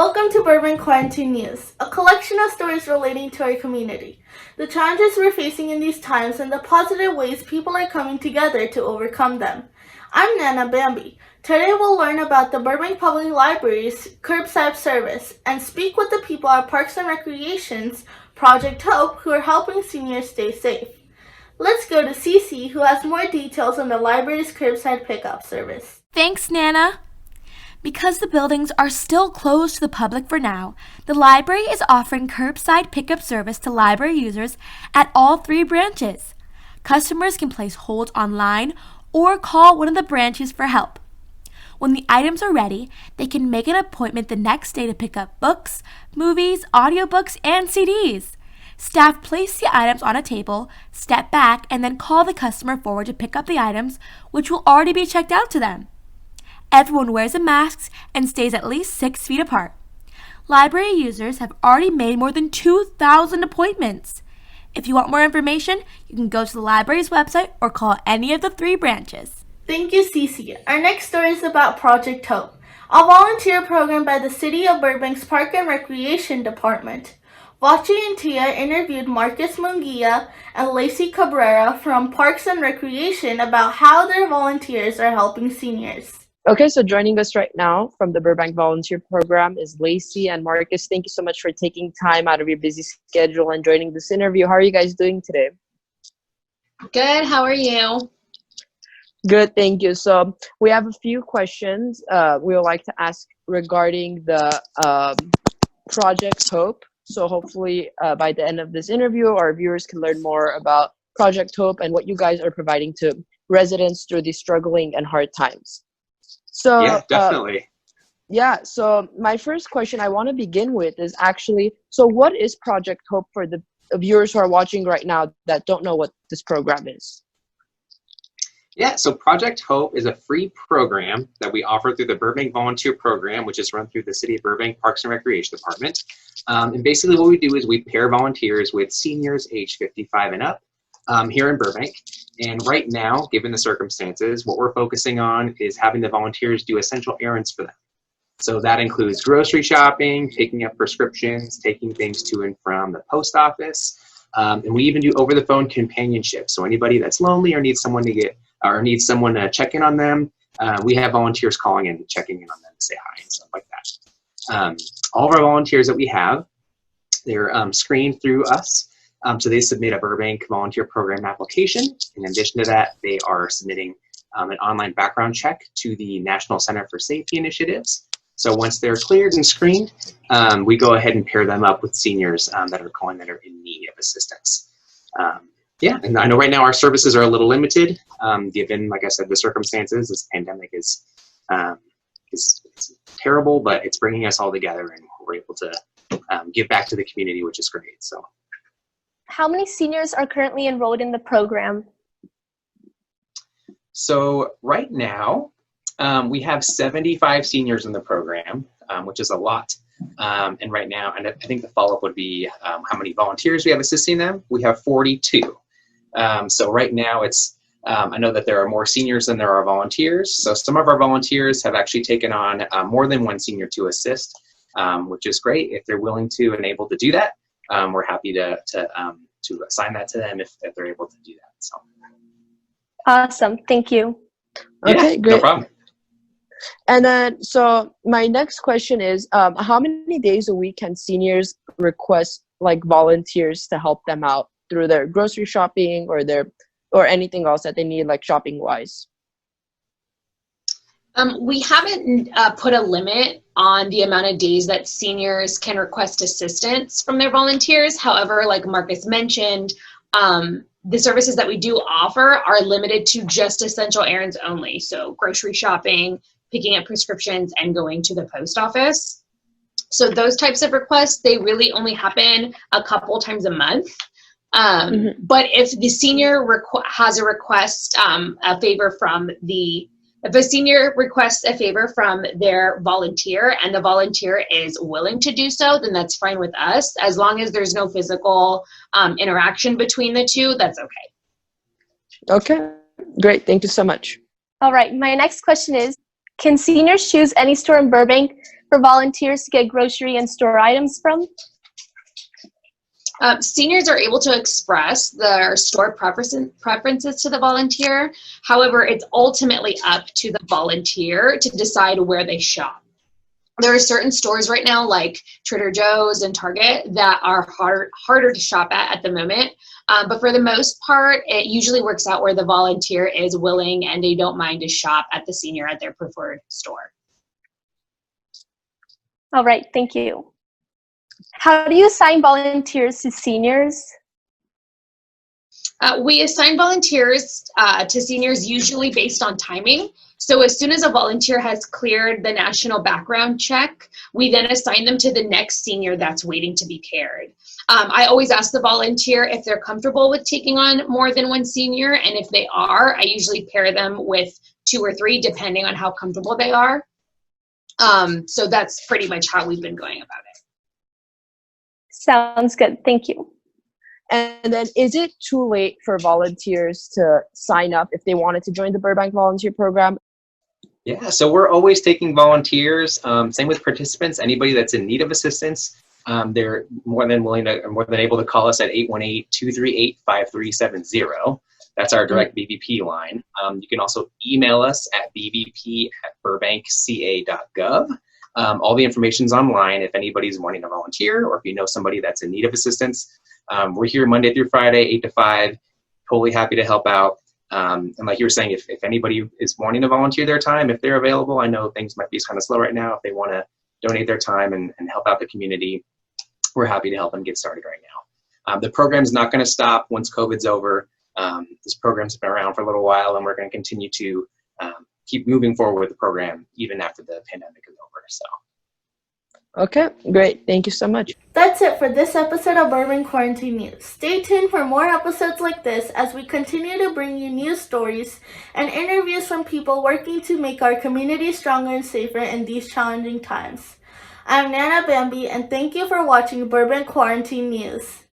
Welcome to Burbank QuaranTEEN News, a collection of stories relating to our community, the challenges we're facing in these times, and the positive ways people are coming together to overcome them. I'm Nana Bambi. Today we'll learn about the Burbank Public Library's curbside service and speak with the people at Parks and Recreation's Project Hope who are helping seniors stay safe. Let's go to Cece, who has more details on the library's curbside pickup service. Thanks, Nana. Because the buildings are still closed to the public for now, the library is offering curbside pickup service to library users at all 3 branches. Customers can place holds online or call one of the branches for help. When the items are ready, they can make an appointment the next day to pick up books, movies, audiobooks, and CDs. Staff place the items on a table, step back, and then call the customer forward to pick up the items, which will already be checked out to them. Everyone wears a mask and stays at least 6 feet apart. Library users have already made more than 2,000 appointments. If you want more information, you can go to the library's website or call any of the 3 branches. Thank you, Cece. Our next story is about Project Hope, a volunteer program by the City of Burbank's Park and Recreation Department. Vachi and Tia interviewed Marcus Munguia and Lacey Cabrera from Parks and Recreation about how their volunteers are helping seniors. Okay, so joining us right now from the Burbank Volunteer Program is Lacey and Marcus. Thank you so much for taking time out of your busy schedule and joining this interview. How are you guys doing today? Good. How are you? Good, thank you. So we have a few questions we would like to ask regarding the Project Hope. So hopefully by the end of this interview, our viewers can learn more about Project Hope and what you guys are providing to residents through these struggling and hard times. So yeah, definitely. So my first question I want to begin with is actually, so what is Project Hope for the viewers who are watching right now that don't know what this program is? Yeah, so Project Hope is a free program that we offer through the Burbank Volunteer Program, which is run through the City of Burbank Parks and Recreation Department. And basically what we do is we pair volunteers with seniors age 55 and up here in Burbank. And right now, given the circumstances, what we're focusing on is having the volunteers do essential errands for them. So that includes grocery shopping, picking up prescriptions, taking things to and from the post office. And we even do over-the-phone companionship. So anybody that's lonely or needs someone to check in on them, we have volunteers calling in, checking in on them to say hi and stuff like that. All of our volunteers that we have, they're screened through us. So they submit a Burbank Volunteer Program application. In addition to that, they are submitting an online background check to the National Center for Safety Initiatives. So once they're cleared and screened, we go ahead and pair them up with seniors that are calling that are in need of assistance. And I know right now our services are a little limited, given, like I said, the circumstances. This pandemic is terrible, but it's bringing us all together, and we're able to give back to the community, which is great. So. How many seniors are currently enrolled in the program? So right now, we have 75 seniors in the program, which is a lot. And right now, and I think the follow-up would be how many volunteers we have assisting them. We have 42. So right now it's, I know that there are more seniors than there are volunteers. So some of our volunteers have actually taken on more than one senior to assist, which is great. If they're willing to and able to do that, we're happy to assign that to them if they're able to do that. So. Awesome. Thank you. Okay, great. No problem. And then, so my next question is, how many days a week can seniors request like volunteers to help them out through their grocery shopping or anything else that they need, like shopping wise? We haven't put a limit on the amount of days that seniors can request assistance from their volunteers. However, like Marcus mentioned, the services that we do offer are limited to just essential errands only. So grocery shopping, picking up prescriptions, and going to the post office. So those types of requests, they really only happen a couple times a month. But if the senior has a request, if a senior requests a favor from their volunteer and the volunteer is willing to do so, then that's fine with us. As long as there's no physical interaction between the two, that's okay. Okay, great. Thank you so much. All right. My next question is, can seniors choose any store in Burbank for volunteers to get grocery and store items from? Seniors are able to express their store preferences to the volunteer. However, it's ultimately up to the volunteer to decide where they shop. There are certain stores right now like Trader Joe's and Target that are harder to shop at the moment. But for the most part, it usually works out where the volunteer is willing and they don't mind to shop at the senior at their preferred store. All right, thank you. How do you assign volunteers to seniors? We assign volunteers to seniors usually based on timing. So as soon as a volunteer has cleared the national background check, we then assign them to the next senior that's waiting to be paired. I always ask the volunteer if they're comfortable with taking on more than one senior, and if they are, I usually pair them with 2 or 3 depending on how comfortable they are. So that's pretty much how we've been going about it. Sounds good, thank you. And then is it too late for volunteers to sign up if they wanted to join the Burbank Volunteer Program? Yeah, so we're always taking volunteers. Same with participants. Anybody that's in need of assistance, they're more than able to call us at 818-238-5370. That's our direct BVP line. You can also email us at bvp@burbankca.gov. All the information's online if anybody's wanting to volunteer or if you know somebody that's in need of assistance. We're here Monday through Friday, 8 to 5. Totally happy to help out. And like you were saying, if anybody is wanting to volunteer their time, if they're available, I know things might be kind of slow right now. If they want to donate their time and help out the community, we're happy to help them get started right now. The program's not going to stop once COVID's over. This program's been around for a little while, and we're going to continue to keep moving forward with the program even after the pandemic is over. So. Okay, great. Thank you so much. That's it for this episode of Burbank QuaranTEEN News. Stay tuned for more episodes like this as we continue to bring you news stories and interviews from people working to make our community stronger and safer in these challenging times. I'm Nana Bambi, and thank you for watching Burbank QuaranTEEN News.